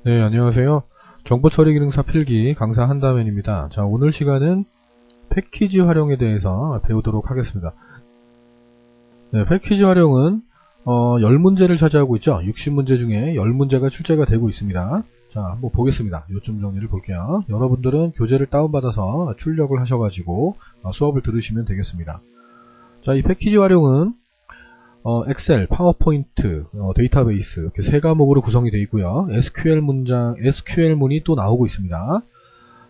네, 안녕하세요. 정보처리기능사 필기 강사 한다면입니다. 자, 오늘 시간은 패키지 활용에 대해서 배우도록 하겠습니다. 네, 패키지 활용은 10문제를 차지하고 있죠. 60문제 중에 10문제가 출제가 되고 있습니다. 자, 한번 보겠습니다. 요점 정리를 볼게요. 여러분들은 교재를 다운받아서 출력을 하셔가지고 수업을 들으시면 되겠습니다. 자, 이 패키지 활용은 엑셀, 파워포인트, 데이터베이스 이렇게 세 과목으로 구성이 되어 있고요. SQL문이 또 나오고 있습니다.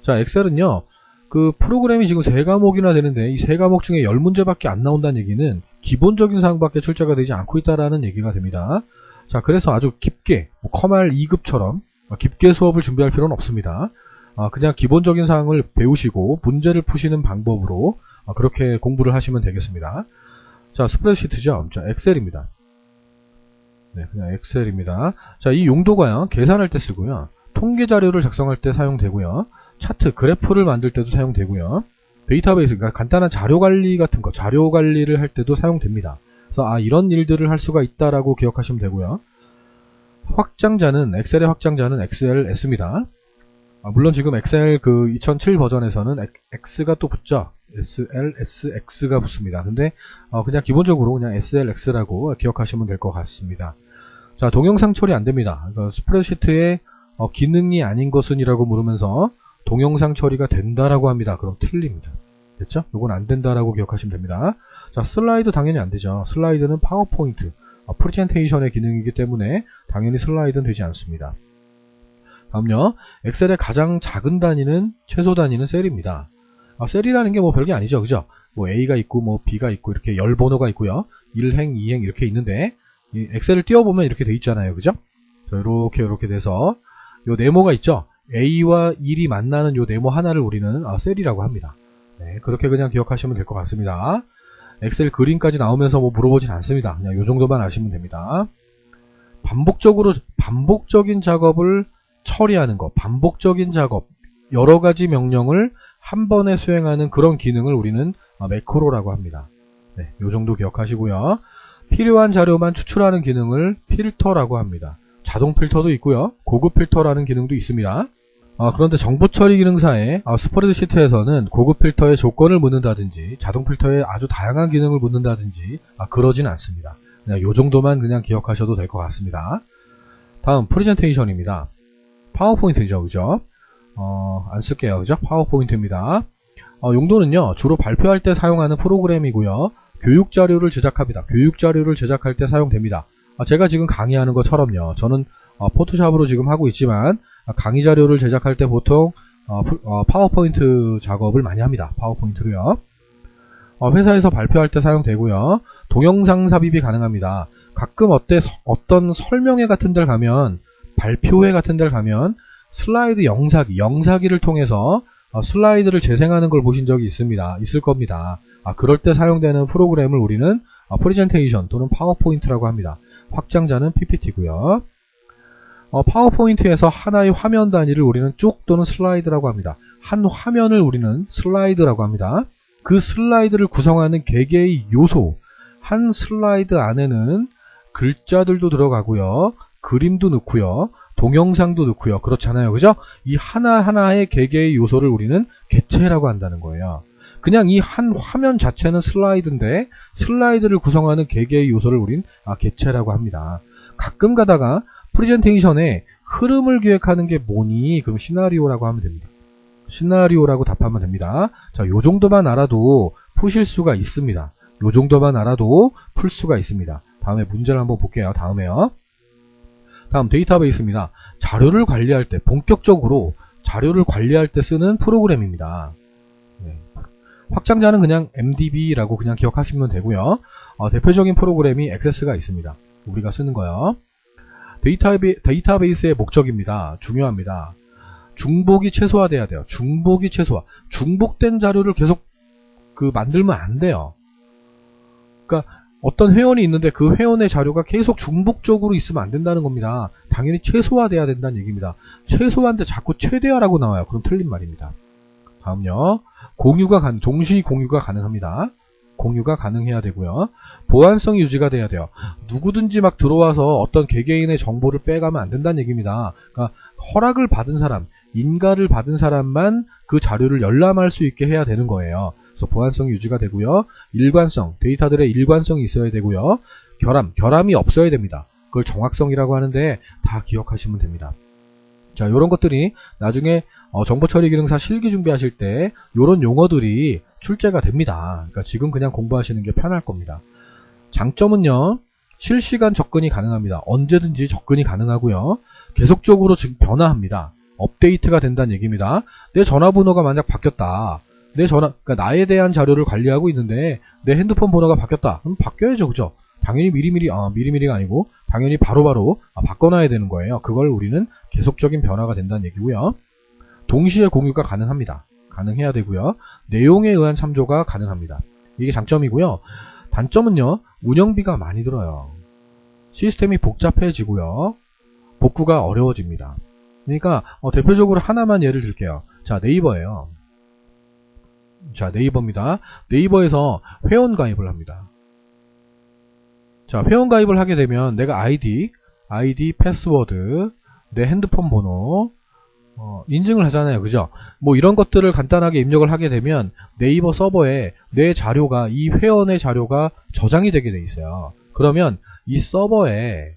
자, 엑셀은요. 그 프로그램이 지금 세 과목이나 되는데 이 세 과목 중에 10문제밖에 안 나온다는 얘기는 기본적인 사항밖에 출제가 되지 않고 있다라는 얘기가 됩니다. 자, 그래서 아주 깊게 커말 2급처럼 깊게 수업을 준비할 필요는 없습니다. 그냥 기본적인 사항을 배우시고 문제를 푸시는 방법으로 그렇게 공부를 하시면 되겠습니다. 자, 스프레드시트죠. 자, 엑셀입니다. 네, 그냥 엑셀입니다. 자, 이 용도가요, 계산할 때 쓰고요. 통계 자료를 작성할 때 사용되고요. 차트, 그래프를 만들 때도 사용되고요. 데이터베이스, 그러니까 간단한 자료 관리 같은 거, 자료 관리를 할 때도 사용됩니다. 그래서 이런 일들을 할 수가 있다라고 기억하시면 되고요. 확장자는, 엑셀의 확장자는 XLS입니다. 물론 지금 엑셀 그 2007 버전에서는 X가 또 붙죠. SLSX가 붙습니다. 근데 그냥 기본적으로 그냥 SLX라고 기억하시면 될 것 같습니다. 자, 동영상 처리 안됩니다. 그러니까 스프레드시트의 기능이 아닌 것은 이라고 물으면서 동영상 처리가 된다라고 합니다. 그럼 틀립니다. 됐죠? 이건 안 된다라고 기억하시면 됩니다. 자, 슬라이드 당연히 안 되죠. 슬라이드는 파워포인트, 프레젠테이션의 기능이기 때문에 당연히 슬라이드는 되지 않습니다. 다음요, 엑셀의 가장 작은 단위는 최소 단위는 셀입니다. 셀이라는 게 뭐 별게 아니죠, 그죠? 뭐 A가 있고 뭐 B가 있고 이렇게 열 번호가 있고요, 1행, 2행 이렇게 있는데 이 엑셀을 띄워보면 이렇게 돼 있잖아요, 그죠? 자, 이렇게 돼서 요 네모가 있죠. A와 1이 만나는 요 네모 하나를 우리는 셀이라고 합니다. 네, 그렇게 그냥 기억하시면 될 것 같습니다. 엑셀 그림까지 나오면서 뭐 물어보진 않습니다. 그냥 요 정도만 아시면 됩니다. 반복적인 작업을 처리하는 것, 반복적인 작업, 여러 가지 명령을 한 번에 수행하는 그런 기능을 우리는 매크로라고 합니다. 네, 요 정도 기억하시고요. 필요한 자료만 추출하는 기능을 필터라고 합니다. 자동 필터도 있고요. 고급 필터라는 기능도 있습니다. 그런데 정보처리 기능사의 스프레드시트에서는 고급 필터의 조건을 묻는다든지 자동 필터의 아주 다양한 기능을 묻는다든지 그러진 않습니다. 그냥 요 정도만 그냥 기억하셔도 될 것 같습니다. 다음 프레젠테이션입니다. 파워포인트죠, 그죠? 안 쓸게요, 그죠? 파워포인트입니다. 용도는요, 주로 발표할 때 사용하는 프로그램이고요. 교육 자료를 제작합니다. 교육 자료를 제작할 때 사용됩니다. 제가 지금 강의하는 것처럼요. 저는 포토샵으로 지금 하고 있지만 강의 자료를 제작할 때 보통 파워포인트 작업을 많이 합니다. 파워포인트로요. 회사에서 발표할 때 사용되고요. 동영상 삽입이 가능합니다. 가끔 어떤 설명회 같은 데를 가면, 발표회 같은 데를 가면 슬라이드 영사기를 통해서 슬라이드를 재생하는 걸 보신 적이 있을 겁니다. 그럴 때 사용되는 프로그램을 우리는 프레젠테이션 또는 파워포인트라고 합니다. 확장자는 PPT고요. 파워포인트에서 하나의 화면 단위를 우리는 쭉 또는 슬라이드라고 합니다. 한 화면을 우리는 슬라이드라고 합니다. 그 슬라이드를 구성하는 개개의 요소, 한 슬라이드 안에는 글자들도 들어가고요, 그림도 넣고요, 동영상도 넣고요, 그렇잖아요, 그죠? 이 하나하나의 개개의 요소를 우리는 객체라고 한다는 거예요. 그냥 이 한 화면 자체는 슬라이드인데 슬라이드를 구성하는 개개의 요소를 우린 객체라고 합니다. 가끔 가다가 프레젠테이션에 흐름을 기획하는 게 뭐니? 그럼 시나리오라고 하면 됩니다. 시나리오라고 답하면 됩니다. 자, 요 정도만 알아도 푸실 수가 있습니다. 요 정도만 알아도 풀 수가 있습니다. 다음에 문제를 한번 볼게요. 다음 데이터베이스입니다. 자료를 관리할 때, 본격적으로 자료를 관리할 때 쓰는 프로그램입니다. 네. 확장자는 그냥 MDB라고 그냥 기억하시면 되고요. 대표적인 프로그램이 액세스가 있습니다. 우리가 쓰는 거요. 데이터베이스의 목적입니다. 중요합니다. 중복이 최소화돼야 돼요. 중복이 최소화. 중복된 자료를 계속 만들면 안 돼요. 그러니까 어떤 회원이 있는데 그 회원의 자료가 계속 중복적으로 있으면 안 된다는 겁니다. 당연히 최소화돼야 된다는 얘기입니다. 최소화인데 자꾸 최대화라고 나와요. 그럼 틀린 말입니다. 다음요. 동시 공유가 가능합니다. 공유가 가능해야 되고요. 보안성이 유지가 돼야 돼요. 누구든지 막 들어와서 어떤 개개인의 정보를 빼가면 안 된다는 얘기입니다. 그러니까 허락을 받은 사람, 인가를 받은 사람만 그 자료를 열람할 수 있게 해야 되는 거예요. 그래서 보안성이 유지가 되고요. 일관성, 데이터들의 일관성이 있어야 되고요. 결함이 없어야 됩니다. 그걸 정확성이라고 하는데 다 기억하시면 됩니다. 자, 요런 것들이 나중에 정보처리 기능사 실기 준비하실 때 요런 용어들이 출제가 됩니다. 그러니까 지금 그냥 공부하시는 게 편할 겁니다. 장점은요, 실시간 접근이 가능합니다. 언제든지 접근이 가능하고요. 계속적으로 지금 변화합니다. 업데이트가 된다는 얘기입니다. 내 전화번호가 만약 바뀌었다. 그러니까 나에 대한 자료를 관리하고 있는데 내 핸드폰 번호가 바뀌었다. 그럼 바뀌어야죠, 그죠? 당연히 미리미리가 아니고 당연히 바로바로 바꿔놔야 되는 거예요. 그걸 우리는 계속적인 변화가 된다는 얘기고요. 동시에 공유가 가능합니다. 가능해야 되고요. 내용에 의한 참조가 가능합니다. 이게 장점이고요. 단점은요, 운영비가 많이 들어요. 시스템이 복잡해지고요. 복구가 어려워집니다. 그러니까 대표적으로 하나만 예를 들게요. 자, 네이버예요. 자, 네이버입니다. 네이버에서 회원 가입을 합니다. 자, 회원 가입을 하게 되면 내가 아이디, 패스워드, 내 핸드폰 번호, 인증을 하잖아요. 그죠? 뭐 이런 것들을 간단하게 입력을 하게 되면 네이버 서버에 내 자료가, 이 회원의 자료가 저장이 되게 돼 있어요. 그러면 이 서버에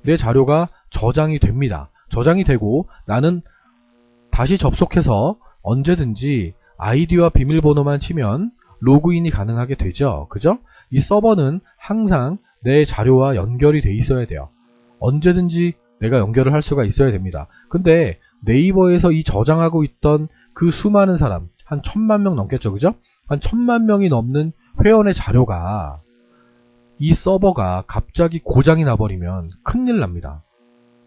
내 자료가 저장이 됩니다. 저장이 되고 나는 다시 접속해서 언제든지 아이디와 비밀번호만 치면 로그인이 가능하게 되죠. 그죠? 이 서버는 항상 내 자료와 연결이 돼 있어야 돼요. 언제든지 내가 연결을 할 수가 있어야 됩니다. 근데 네이버에서 이 저장하고 있던 그 수많은 사람, 한 1000만 명 넘겠죠. 그죠? 한 1000만 명이 넘는 회원의 자료가 이 서버가 갑자기 고장이 나버리면 큰일 납니다.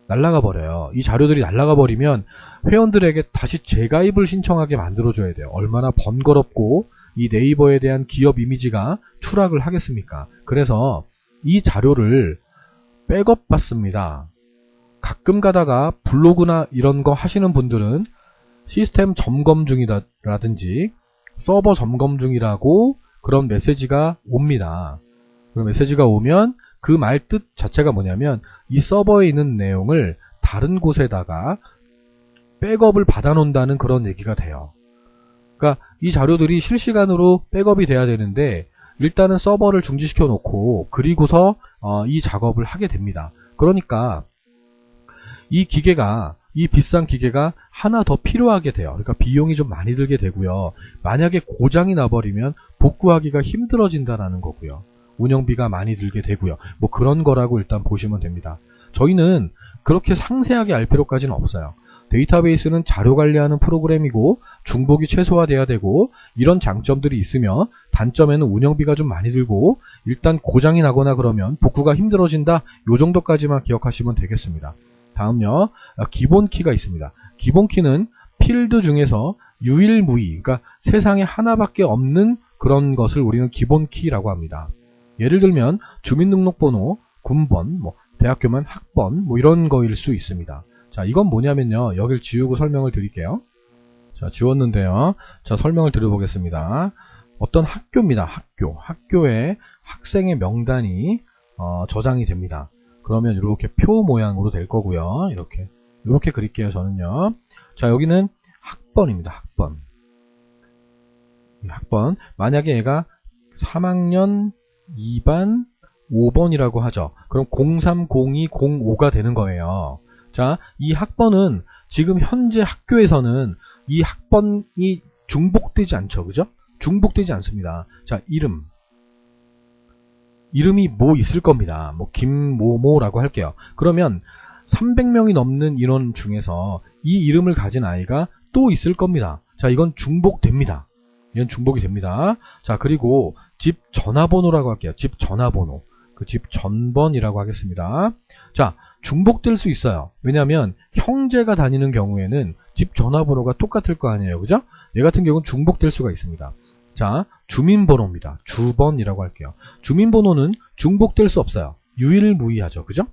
날아가 버려요. 이 자료들이 날아가 버리면 회원들에게 다시 재가입을 신청하게 만들어줘야 돼요. 얼마나 번거롭고 이 네이버에 대한 기업 이미지가 추락을 하겠습니까? 그래서 이 자료를 백업 받습니다. 가끔 가다가 블로그나 이런 거 하시는 분들은 시스템 점검 중이라든지 서버 점검 중이라고 그런 메시지가 옵니다. 그런 메시지가 오면 그 말 뜻 자체가 뭐냐면 이 서버에 있는 내용을 다른 곳에다가 백업을 받아놓는다는 그런 얘기가 돼요. 그러니까 이 자료들이 실시간으로 백업이 돼야 되는데 일단은 서버를 중지시켜 놓고 그리고서 이 작업을 하게 됩니다. 그러니까 이 비싼 기계가 하나 더 필요하게 돼요. 그러니까 비용이 좀 많이 들게 되고요. 만약에 고장이 나버리면 복구하기가 힘들어진다는 거고요. 운영비가 많이 들게 되고요. 뭐 그런 거라고 일단 보시면 됩니다. 저희는 그렇게 상세하게 알 필요까지는 없어요. 데이터베이스는 자료 관리하는 프로그램이고 중복이 최소화돼야 되고 이런 장점들이 있으며 단점에는 운영비가 좀 많이 들고 일단 고장이 나거나 그러면 복구가 힘들어진다. 요 정도까지만 기억하시면 되겠습니다. 다음요. 기본 키가 있습니다. 기본 키는 필드 중에서 유일무이, 그러니까 세상에 하나밖에 없는 그런 것을 우리는 기본 키라고 합니다. 예를 들면 주민등록번호, 군번, 대학교면 학번, 이런 거일 수 있습니다. 자, 이건 뭐냐면요. 여길 지우고 설명을 드릴게요. 자, 지웠는데요. 자, 설명을 드려보겠습니다. 어떤 학교입니다. 학교에 학생의 명단이 저장이 됩니다. 그러면 이렇게 표 모양으로 될 거고요. 이렇게 그릴게요. 저는요. 자, 여기는 학번입니다. 학번. 만약에 얘가 3학년 2반 5번이라고 하죠. 그럼 030205가 되는 거예요. 자, 이 학번은 지금 현재 학교에서는 이 학번이 중복되지 않죠. 그죠? 중복되지 않습니다. 자, 이름이 뭐 있을 겁니다. 김모모라고 할게요. 그러면 300명이 넘는 인원 중에서 이 이름을 가진 아이가 또 있을 겁니다. 자, 이건 중복됩니다. 이건 중복이 됩니다. 자, 그리고 집 전화번호라고 할게요. 집 전화번호. 그 집 전번이라고 하겠습니다. 자, 중복될 수 있어요. 왜냐하면 형제가 다니는 경우에는 집 전화번호가 똑같을 거 아니에요. 그죠? 얘 같은 경우는 중복될 수가 있습니다. 자, 주민번호입니다. 주번이라고 할게요. 주민번호는 중복될 수 없어요. 유일무이하죠. 그죠?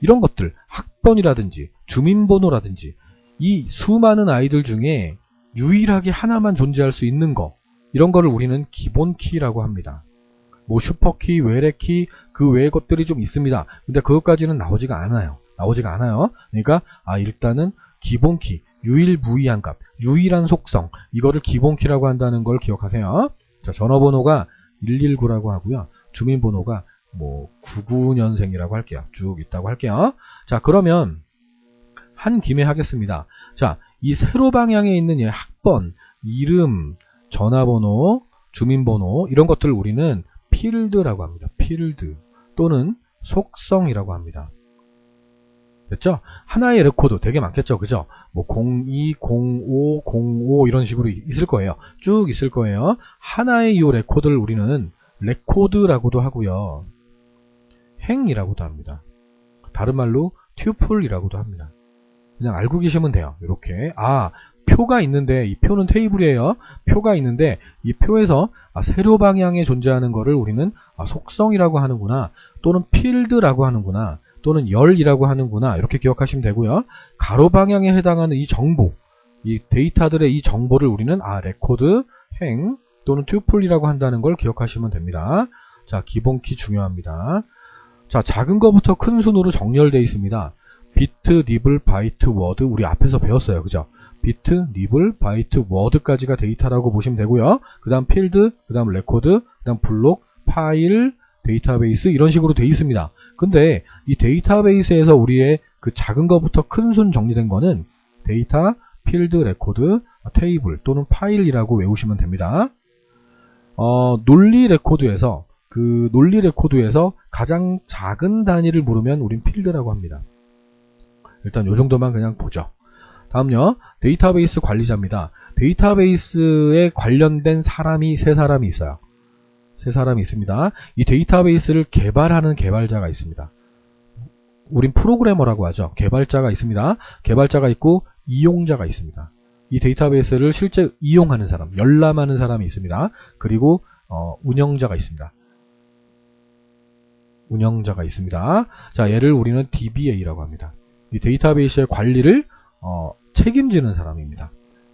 이런 것들, 학번이라든지 주민번호라든지 이 수많은 아이들 중에 유일하게 하나만 존재할 수 있는 거, 이런 거를 우리는 기본 키라고 합니다. 슈퍼키, 외래키, 그 외의 것들이 좀 있습니다. 근데 그것까지는 나오지가 않아요. 나오지가 않아요. 그러니까 일단은 기본키, 유일무이한 값, 유일한 속성, 이거를 기본키라고 한다는 걸 기억하세요. 자, 전화번호가 119라고 하고요. 주민번호가 99년생이라고 할게요. 쭉 있다고 할게요. 자, 그러면 한 김에 하겠습니다. 자, 이 세로 방향에 있는 학번, 이름, 전화번호, 주민번호 이런 것들을 우리는 필드라고 합니다. 필드 또는 속성이라고 합니다. 됐죠? 하나의 레코드 되게 많겠죠? 그죠? 02, 05, 05 이런 식으로 있을 거예요. 쭉 있을 거예요. 하나의 이 레코드를 우리는 레코드라고도 하고요. 행이라고도 합니다. 다른 말로 튜플이라고도 합니다. 그냥 알고 계시면 돼요. 이렇게. 표가 있는데 이 표는 테이블이에요. 표가 있는데 이 표에서 세로 방향에 존재하는 거를 우리는 속성이라고 하는구나. 또는 필드라고 하는구나. 또는 열이라고 하는구나. 이렇게 기억하시면 되고요. 가로 방향에 해당하는 이 정보, 이 데이터들의 이 정보를 우리는 레코드, 행 또는 튜플이라고 한다는 걸 기억하시면 됩니다. 자, 기본키 중요합니다. 자, 작은 거부터 큰 순으로 정렬되어 있습니다. 비트, 니블, 바이트, 워드 우리 앞에서 배웠어요. 그죠? 비트, 니블, 바이트, 워드까지가 데이터라고 보시면 되고요. 그 다음 필드, 그 다음 레코드, 그 다음 블록, 파일, 데이터베이스 이런 식으로 되어 있습니다. 근데 이 데이터베이스에서 우리의 그 작은 거부터 큰 순 정리된 거는 데이터, 필드, 레코드, 테이블 또는 파일이라고 외우시면 됩니다. 논리 레코드에서 가장 작은 단위를 물으면 우린 필드라고 합니다. 일단 요 정도만 그냥 보죠. 다음요. 데이터베이스 관리자입니다. 데이터베이스에 관련된 사람이 세 사람이 있어요. 세 사람이 있습니다. 이 데이터베이스를 개발하는 개발자가 있습니다. 우린 프로그래머라고 하죠. 개발자가 있습니다. 개발자가 있고 이용자가 있습니다. 이 데이터베이스를 실제 이용하는 사람, 열람하는 사람이 있습니다. 그리고 운영자가 있습니다. 운영자가 있습니다. 자, 얘를 우리는 DBA라고 합니다. 이 데이터베이스의 관리를 책임지는 사람입니다.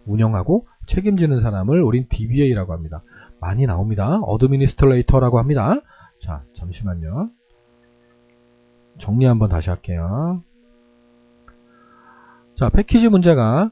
운영하고 책임지는 사람을 우린 DBA라고 합니다. 많이 나옵니다. 어드미니스트레이터라고 합니다. 자, 잠시만요. 정리 한번 다시 할게요. 자, 패키지 문제가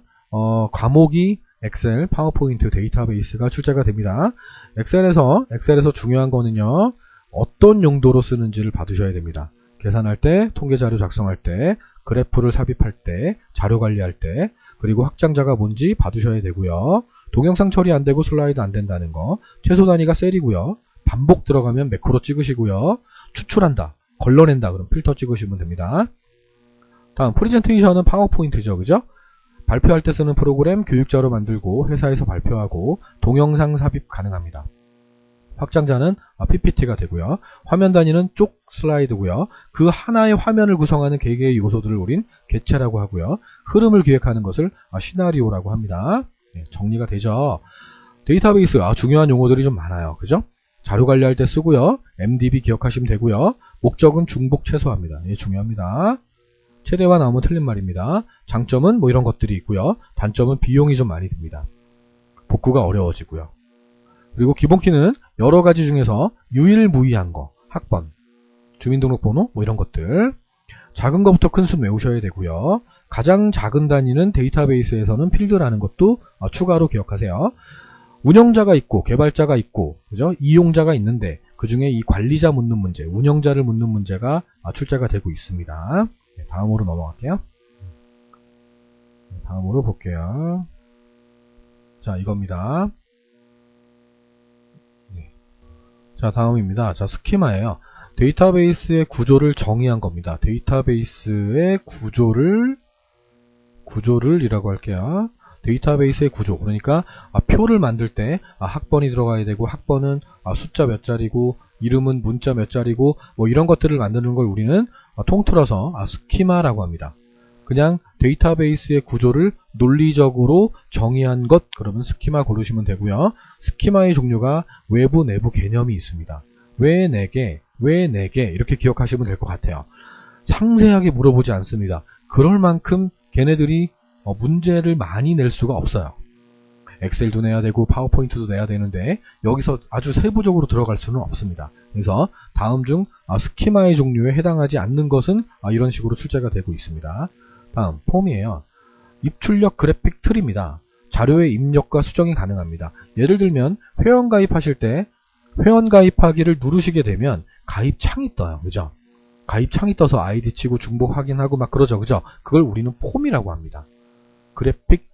과목이 엑셀, 파워포인트, 데이터베이스가 출제가 됩니다. 엑셀에서 중요한 거는요. 어떤 용도로 쓰는지를 봐두셔야 됩니다. 계산할 때, 통계자료 작성할 때, 그래프를 삽입할 때, 자료 관리할 때, 그리고 확장자가 뭔지 봐두셔야 되고요. 동영상 처리 안 되고 슬라이드 안 된다는 거, 최소 단위가 셀이고요. 반복 들어가면 매크로 찍으시고요. 추출한다, 걸러낸다 그럼 필터 찍으시면 됩니다. 다음 프리젠테이션은 파워포인트죠. 그죠? 발표할 때 쓰는 프로그램, 교육자료 만들고 회사에서 발표하고 동영상 삽입 가능합니다. 확장자는 PPT가 되고요. 화면 단위는 쪽 슬라이드고요. 그 하나의 화면을 구성하는 개개의 요소들을 우린 개체라고 하고요. 흐름을 기획하는 것을 시나리오라고 합니다. 네, 정리가 되죠. 데이터베이스 중요한 용어들이 좀 많아요. 그죠? 자료 관리할 때 쓰고요. MDB 기억하시면 되고요. 목적은 중복 최소화입니다. 예, 중요합니다. 최대화 나오면 틀린 말입니다. 장점은 이런 것들이 있고요. 단점은 비용이 좀 많이 듭니다. 복구가 어려워지고요. 그리고 기본키는 여러 가지 중에서 유일무이한 거, 학번, 주민등록번호 이런 것들. 작은 것부터 큰 수 외우셔야 되고요. 가장 작은 단위는 데이터베이스에서는 필드라는 것도 추가로 기억하세요. 운영자가 있고 개발자가 있고 그죠? 이용자가 있는데 그 중에 이 관리자 묻는 문제, 운영자를 묻는 문제가 출제가 되고 있습니다. 네, 다음으로 넘어갈게요. 다음으로 볼게요. 자, 이겁니다. 자, 다음입니다. 자, 스키마예요. 데이터베이스의 구조를 정의한 겁니다. 데이터베이스의 구조를 이라고 할게요. 데이터베이스의 구조. 그러니까 표를 만들 때 학번이 들어가야 되고 학번은 숫자 몇 자리고 이름은 문자 몇 자리고 이런 것들을 만드는 걸 우리는 통틀어서 스키마라고 합니다. 그냥 데이터베이스의 구조를 논리적으로 정의한 것 그러면 스키마 고르시면 되고요. 스키마의 종류가 외부 내부 개념이 있습니다. 왜 4개? 왜 4개? 이렇게 기억하시면 될 것 같아요. 상세하게 물어보지 않습니다. 그럴 만큼 걔네들이 문제를 많이 낼 수가 없어요. 엑셀도 내야 되고 파워포인트도 내야 되는데 여기서 아주 세부적으로 들어갈 수는 없습니다. 그래서 다음 중 스키마의 종류에 해당하지 않는 것은 이런 식으로 출제가 되고 있습니다. 다음 폼이에요. 입출력 그래픽 틀입니다. 자료의 입력과 수정이 가능합니다. 예를 들면 회원 가입하실 때 회원 가입하기를 누르시게 되면 가입창이 떠요. 그죠? 가입창이 떠서 아이디 치고 중복 확인하고 막 그러죠. 그죠? 그걸 우리는 폼이라고 합니다. 그래픽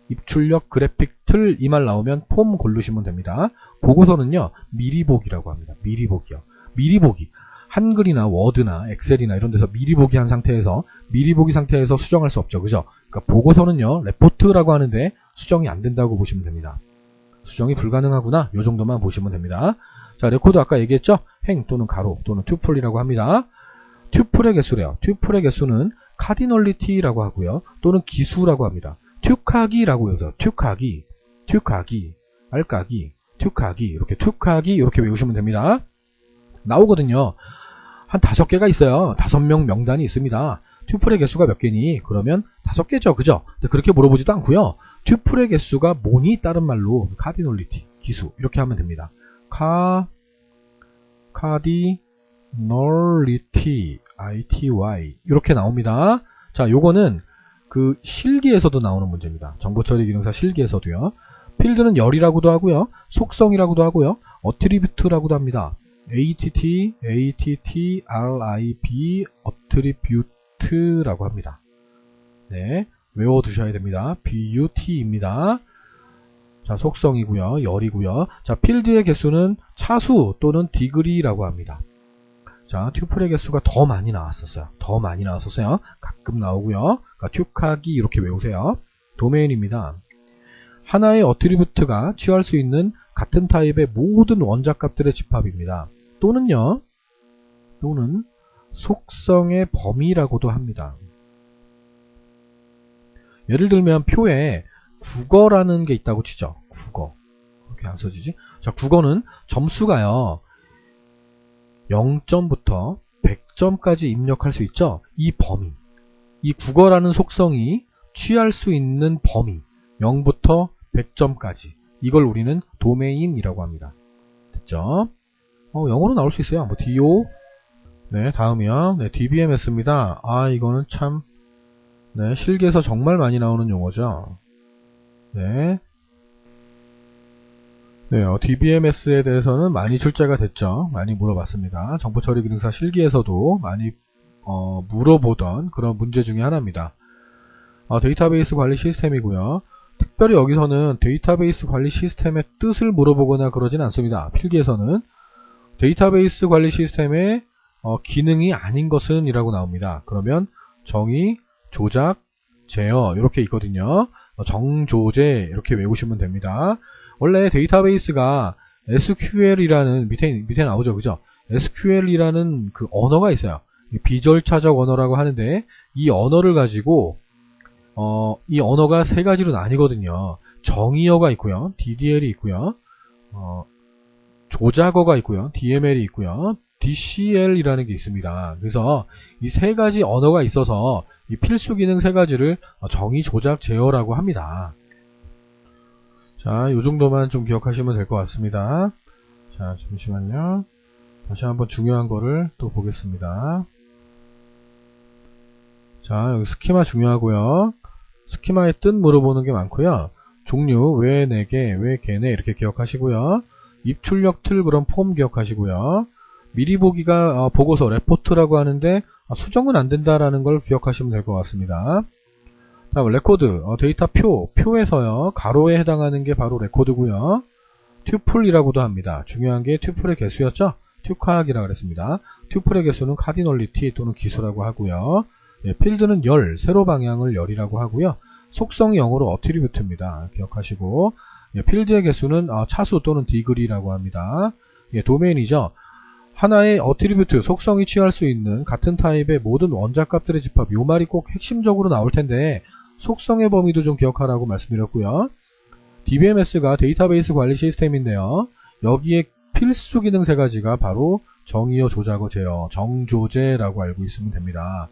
입출력 그래픽 틀 이 말 나오면 폼 고르시면 됩니다. 보고서는요. 미리 보기라고 합니다. 미리 보기요. 미리 보기. 한글이나 워드나 엑셀이나 이런 데서 미리 보기 한 상태에서 미리 보기 상태에서 수정할 수 없죠. 그죠? 그러니까 보고서는요. 레포트라고 하는데 수정이 안 된다고 보시면 됩니다. 수정이 불가능하구나. 요 정도만 보시면 됩니다. 자, 레코드 아까 얘기했죠? 행 또는 가로 또는 튜플이라고 합니다. 튜플의 개수래요. 튜플의 개수는 카디널리티라고 하고요. 또는 기수라고 합니다. 튜카기라고 해서 튜카기, 알까기, 튜카기 이렇게 튜카기 이렇게 외우시면 됩니다. 나오거든요. 한 5개가 있어요. 5명 명단이 있습니다. 튜플의 개수가 몇 개니? 그러면 5개죠. 그죠? 근데 그렇게 물어보지도 않고요. 튜플의 개수가 뭐니? 다른 말로 카디널리티, 기수 이렇게 하면 됩니다. 카디널리티, ITY 이렇게 나옵니다. 자, 요거는 그 실기에서도 나오는 문제입니다. 정보처리 기능사 실기에서도요. 필드는 열이라고도 하고요. 속성이라고도 하고요. 어트리뷰트라고도 합니다. ATT, RIB, 어트리뷰트라고 합니다. 네, 외워두셔야 됩니다. BUT입니다. 자, 속성이고요. 열이고요. 자, 필드의 개수는 차수 또는 디그리라고 합니다. 자, 튜플의 개수가 더 많이 나왔었어요. 더 많이 나왔었어요. 가끔 나오고요. 그러니까 튜카기 이렇게 외우세요. 도메인입니다. 하나의 어트리뷰트가 취할 수 있는 같은 타입의 모든 원자값들의 집합입니다. 또는요, 또는 속성의 범위라고도 합니다. 예를 들면 표에 국어라는 게 있다고 치죠. 국어. 이렇게 안 써지지? 자, 국어는 점수가요. 0점부터 100점까지 입력할 수 있죠. 이 범위. 이 국어라는 속성이 취할 수 있는 범위. 0부터 100점까지. 이걸 우리는 도메인이라고 합니다. 됐죠? 영어로 나올 수 있어요. 뭐 DO. 네, 다음이요. 네, DBMS입니다. 이거는 참 네, 실기에서 정말 많이 나오는 용어죠. 네. 네, DBMS에 대해서는 많이 출제가 됐죠. 많이 물어봤습니다. 정보처리 기능사 실기에서도 많이 물어보던 그런 문제 중에 하나입니다. 데이터베이스 관리 시스템이고요. 특별히 여기서는 데이터베이스 관리 시스템의 뜻을 물어보거나 그러진 않습니다. 필기에서는 데이터베이스 관리 시스템의 기능이 아닌 것은 이라고 나옵니다. 그러면 정의, 조작, 제어 이렇게 있거든요. 정조제 이렇게 외우시면 됩니다. 원래 데이터베이스가 SQL이라는 밑에 나오죠. 그죠? SQL이라는 그 언어가 있어요. 비절차적 언어라고 하는데 이 언어를 가지고 이 언어가 세 가지로 나뉘거든요. 정의어가 있고요. DDL이 있고요. 조작어가 있고요. DML이 있고요. DCL이라는 게 있습니다. 그래서 이 세 가지 언어가 있어서 이 필수 기능 세 가지를 정의, 조작, 제어라고 합니다. 자, 요 정도만 좀 기억하시면 될 것 같습니다. 자, 잠시만요. 다시 한번 중요한 거를 또 보겠습니다. 자, 여기 스키마 중요하고요. 스키마의 뜻 물어보는 게 많고요. 종류, 왜 4개, 왜 걔네 이렇게 기억하시고요. 입출력 틀 그럼 폼 기억하시고요. 미리 보기가 보고서, 레포트라고 하는데 수정은 안 된다라는 걸 기억하시면 될 것 같습니다. 다음 레코드, 데이터 표에서요. 가로에 해당하는 게 바로 레코드고요. 튜플이라고도 합니다. 중요한 게 튜플의 개수였죠. 튜카기라고 그랬습니다. 튜플의 개수는 카디널리티 또는 기수라고 하고요. 예, 필드는 열, 세로 방향을 열이라고 하고요. 속성이 영어로 어트리뷰트입니다. 기억하시고 예, 필드의 개수는 차수 또는 디그리라고 합니다. 예, 도메인이죠. 하나의 어트리뷰트, 속성이 취할 수 있는 같은 타입의 모든 원자값들의 집합. 요 말이 꼭 핵심적으로 나올 텐데 속성의 범위도 좀 기억하라고 말씀드렸고요. DBMS가 데이터베이스 관리 시스템인데요. 여기에 필수 기능 세 가지가 바로 정의어, 조작어, 제어, 정조제라고 알고 있으면 됩니다.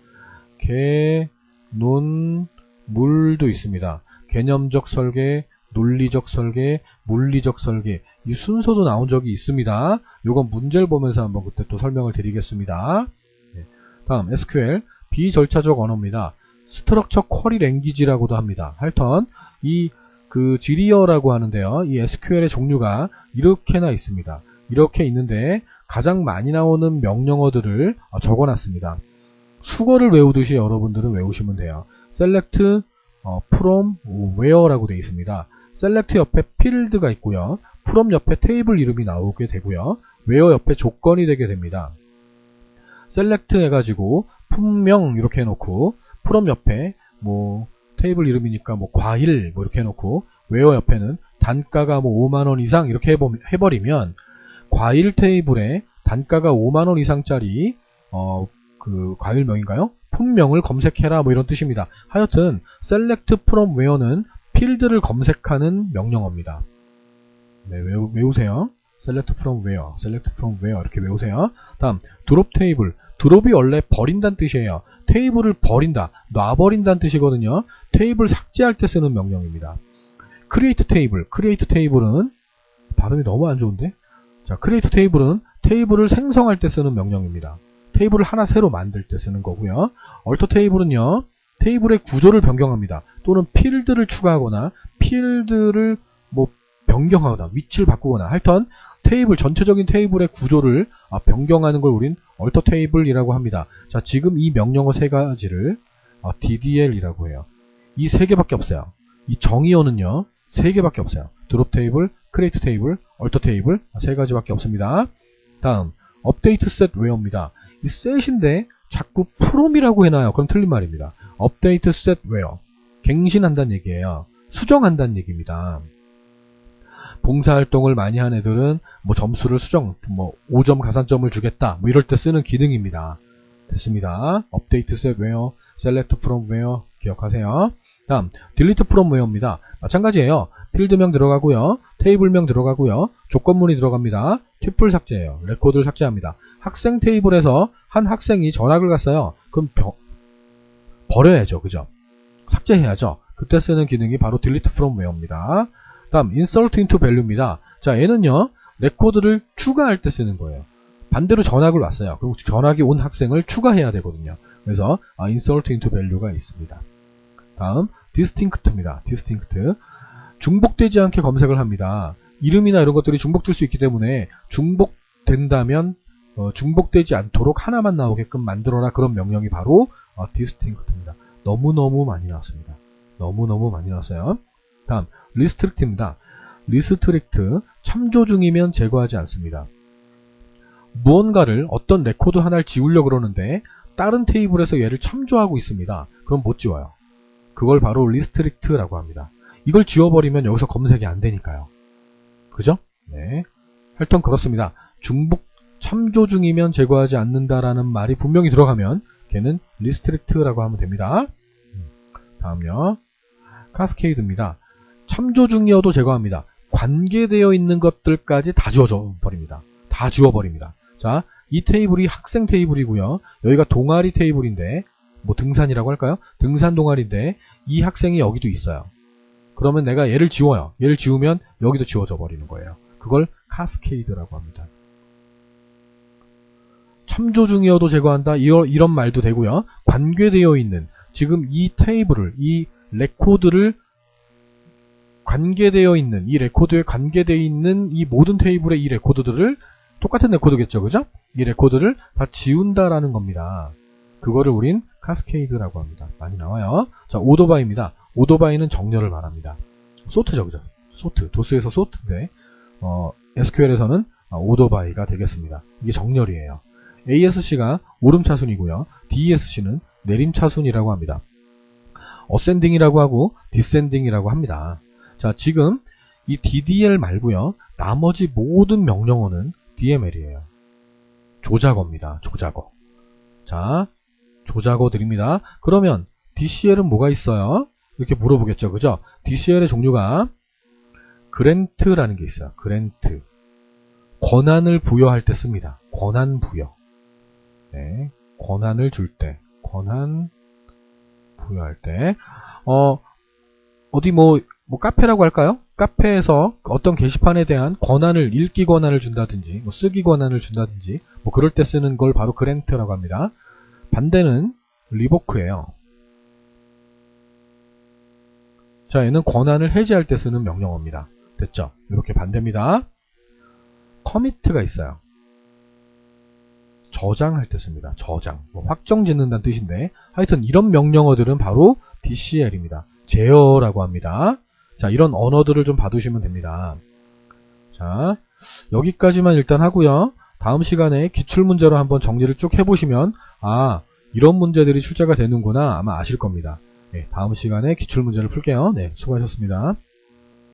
개, 눈, 물도 있습니다. 개념적 설계, 논리적 설계, 물리적 설계, 이 순서도 나온 적이 있습니다. 요건 문제를 보면서 한번 그때 또 설명을 드리겠습니다. 네. 다음 SQL 비절차적 언어입니다. 스트럭처 쿼리 랭귀지라고도 합니다. 하여튼 이 지리어라고 하는데요. 이 SQL의 종류가 이렇게나 있습니다. 이렇게 있는데 가장 많이 나오는 명령어들을 적어놨습니다. 수거를 외우듯이 여러분들은 외우시면 돼요. select, from, where라고 되어 있습니다. select 옆에 필드가 있고요. from 옆에 테이블 이름이 나오게 되고요. where 옆에 조건이 되게 됩니다. select 해가지고 품명 이렇게 해놓고 from 옆에 뭐 테이블 이름이니까 뭐 과일 뭐 이렇게 해놓고 where 옆에는 단가가 뭐 5만원 이상 이렇게 해버리면 과일 테이블에 단가가 5만원 이상짜리 과일명인가요? 품명을 검색해라 뭐 이런 뜻입니다. 하여튼 select from where는 필드를 검색하는 명령어입니다. 네, 외우세요. select from where, select from where 이렇게 외우세요. 다음 drop table. 드롭이 원래 버린다는 뜻이에요. 테이블을 버린다, 놔버린다는 뜻이거든요. 테이블 삭제할 때 쓰는 명령입니다. create table. create table은 발음이 너무 안 좋은데? 자, create table은 테이블을 생성할 때 쓰는 명령입니다. 테이블을 하나 새로 만들 때 쓰는 거고요. alter table은요, 테이블의 구조를 변경합니다. 또는 필드를 추가하거나 필드를 뭐 변경하거나 위치를 바꾸거나 하여튼 테이블, 전체적인 테이블의 구조를 변경하는 걸 우린 alter table이라고 합니다. 자, 지금 이 명령어 세 가지를 DDL이라고 해요. 이 세 개밖에 없어요. 이 정의어는요, 세 개밖에 없어요. drop table, create table, alter table 세 가지밖에 없습니다. 다음 update set where입니다. 이 set인데 자꾸 from이라고 해놔요. 그럼 틀린 말입니다. update set where 갱신한다는 얘기예요. 수정한다는 얘기입니다. 봉사활동을 많이 한 애들은 뭐 점수를 수정, 뭐 5점 가산점을 주겠다 뭐 이럴 때 쓰는 기능입니다. 됐습니다. update set where, select from where 기억하세요. 다음 delete from where입니다. 마찬가지예요. 필드명 들어가고요. 테이블명 들어가고요. 조건문이 들어갑니다. 튜플 삭제예요. 레코드를 삭제합니다. 학생 테이블에서 한 학생이 전학을 갔어요. 그럼 버려야죠. 그죠? 삭제해야죠. 그때 쓰는 기능이 바로 delete from where입니다. 다음 insert into value입니다. 자, 얘는요, 레코드를 추가할 때 쓰는 거예요. 반대로 전학을 왔어요. 그럼 전학이 온 학생을 추가해야 되거든요. 그래서 insert into value가 있습니다. 다음 distinct입니다. distinct. 중복되지 않게 검색을 합니다. 이름이나 이런 것들이 중복될 수 있기 때문에 중복된다면 중복되지 않도록 하나만 나오게끔 만들어라. 그런 명령이 바로 distinct입니다. 너무너무 많이 나왔습니다. 너무너무 많이 나왔어요. 다음 restrict입니다. restrict, 참조 중이면 제거하지 않습니다. 무언가를 어떤 레코드 하나를 지우려고 그러는데 다른 테이블에서 얘를 참조하고 있습니다. 그럼 못 지워요. 그걸 바로 restrict라고 합니다. 이걸 지워버리면 여기서 검색이 안 되니까요. 그죠? 네. 하여튼 그렇습니다. 참조 중이면 제거하지 않는다라는 말이 분명히 들어가면 걔는 restrict라고 하면 됩니다. 다음요. cascade입니다. 참조 중이어도 제거합니다. 관계되어 있는 것들까지 다 지워버립니다. 다 지워버립니다. 자, 이 테이블이 학생 테이블이고요. 여기가 동아리 테이블인데, 뭐 등산이라고 할까요? 등산 동아리인데 이 학생이 여기도 있어요. 그러면 내가 얘를 지워요. 얘를 지우면 여기도 지워져 버리는 거예요. 그걸 카스케이드라고 합니다. 참조 중이어도 제거한다. 이런 말도 되고요. 관계되어 있는, 지금 이 테이블을, 이 레코드를 관계되어 있는, 이 레코드에 관계되어 있는 이 모든 테이블의 이 레코드들을, 똑같은 레코드겠죠, 그죠? 이 레코드를 다 지운다라는 겁니다. 그거를 우린 카스케이드라고 합니다. 많이 나와요. 자, 오더바이입니다. 오더바이는 정렬을 말합니다. 소트죠, 그죠? 소트, 도스에서 소트인데 SQL에서는 오더바이가 되겠습니다. 이게 정렬이에요. ASC가 오름차순이고요. DESC는 내림차순이라고 합니다. 어센딩이라고 하고 디센딩이라고 합니다. 자, 지금 이 DDL 말고요. 나머지 모든 명령어는 DML이에요. 조작어입니다. 조작어. 자, 조작어 드립니다. 그러면 DCL은 뭐가 있어요? 이렇게 물어보겠죠. 그죠? DCL의 종류가 그랜트라는 게 있어요. 그랜트. 권한을 부여할 때 씁니다. 권한 부여. 네. 권한을 줄 때. 권한 부여할 때. 어디 뭐 카페라고 할까요? 카페에서 어떤 게시판에 대한 권한을, 읽기 권한을 준다든지, 뭐 쓰기 권한을 준다든지, 뭐 그럴 때 쓰는 걸 바로 그랜트라고 합니다. 반대는 리보크예요. 자, 얘는 권한을 해제할 때 쓰는 명령어입니다. 됐죠? 이렇게 반대입니다. 커미트가 있어요. 저장할 때 씁니다. 저장. 뭐 확정 짓는다는 뜻인데, 하여튼 이런 명령어들은 바로 DCL입니다. 제어라고 합니다. 자, 이런 언어들을 좀 봐두시면 됩니다. 자, 여기까지만 일단 하고요. 다음 시간에 기출문제로 한번 정리를 쭉 해보시면, 아, 이런 문제들이 출제가 되는구나 아마 아실 겁니다. 네, 다음 시간에 기출문제를 풀게요. 네, 수고하셨습니다.